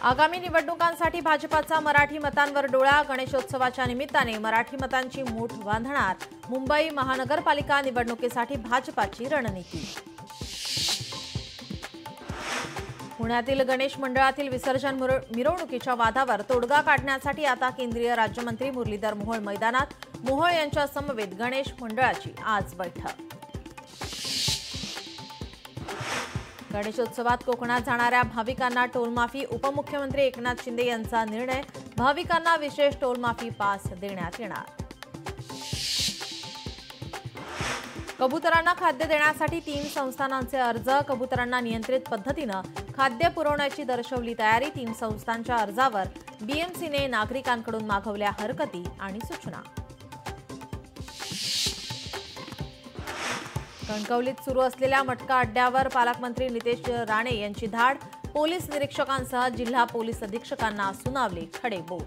आगामी निवडणुकांसाठी भाजपाचा मराठी मतांवर डोळा। गणेशोत्सवाच्या निमित्ताने मराठी मतांची मूठ बांधणार मुंबई महानगरपालिका निवडणुकीसाठी भाजपाची रणनीती। पुण्यातील गणेश मंडळातील विसर्जन मिरवणुकीच्या वादावर तोडगा काढण्यासाठी आता केंद्रीय राज्यमंत्री मुरलीधर मोहोळ मैदानात। मोहोळ यांच्या समवेत गणेश मंडळाची आज बैठक। गणेशोत्सवात कोकणात जाणाऱ्या भाविकांना टोलमाफी। उपमुख्यमंत्री एकनाथ शिंदे यांचा निर्णय, भाविकांना विशेष टोलमाफी पास देण्यात येणार। कबुतरांना खाद्य देण्यासाठी 3 संस्थानांचे अर्ज। कबुतरांना नियंत्रित पद्धतीने खाद्य पुरवण्याची दर्शवली तयारी। 3 संस्थांच्या अर्जावर बीएमसीने नागरिकांकडून मागवल्या हरकती आणि सूचना। कणकवलीत सुरू असलेल्या मटका अड्ड्यावर पालकमंत्री नितेश राणे यांची धाड। पोलीस निरीक्षकांसह जिल्हा पोलीस अधीक्षकांना सुनावले खडे बोल।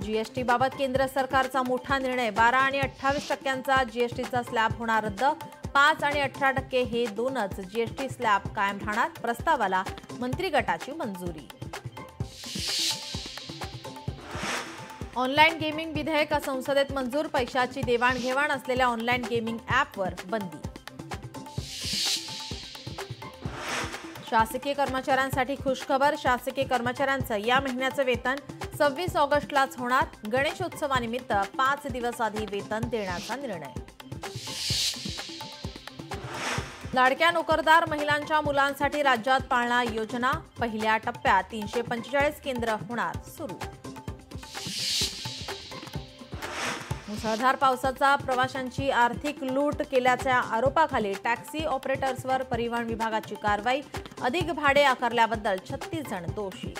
जीएसटी बाबत केंद्र सरकारचा मोठा निर्णय। 12 आणि 28% जीएसटीचा स्लॅब होणार रद्द। 5 आणि 18% हे दोनच जीएसटी स्लॅब कायम राहणार। प्रस्तावाला मंत्री गटाची मंजुरी। ऑनलाईन गेमिंग विधेयक संसदेत मंजूर। पैशाची देवाणघेवाण असलेल्या ऑनलाईन गेमिंग ॲपवर बंदी। शासकीय कर्मचाऱ्यांसाठी खुशखबर। शासकीय कर्मचाऱ्यांचं या महिन्याचं वेतन 26 ऑगस्टलाच होणार। गणेशोत्सवानिमित्त 5 दिवस आधी वेतन देण्याचा निर्णय। लाडक्या नोकरदार महिलांच्या मुलांसाठी राज्यात पाळणा योजना। पहिल्या टप्प्यात 345 केंद्र होणार सुरू। मुसळधार पावसाचा प्रवाशांची आर्थिक लूट केल्याच्या आरोपाखाली टॅक्सी ऑपरेटर्सवर परिवहन विभागाची कारवाई। अधिक भाडे आकारल्याबद्दल 36 जण दोषी।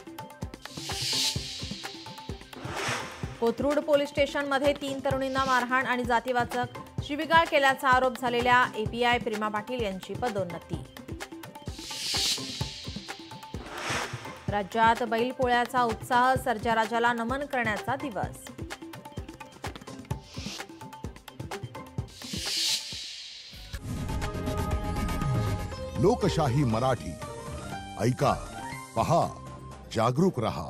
कोथरूड पोलीस स्टेशनमध्ये 3 तरुणींना मारहाण आणि जातीवाचक शिवीगाळ केल्याचा आरोप झालेल्या एपीआय प्रेमा पाटील यांची पदोन्नती। राज्यात बैलपोळ्याचा उत्साह। सर्जाराजाला नमन करण्याचा दिवस। लोकशाही मराठी ऐका, पहा, जागरूक रहा।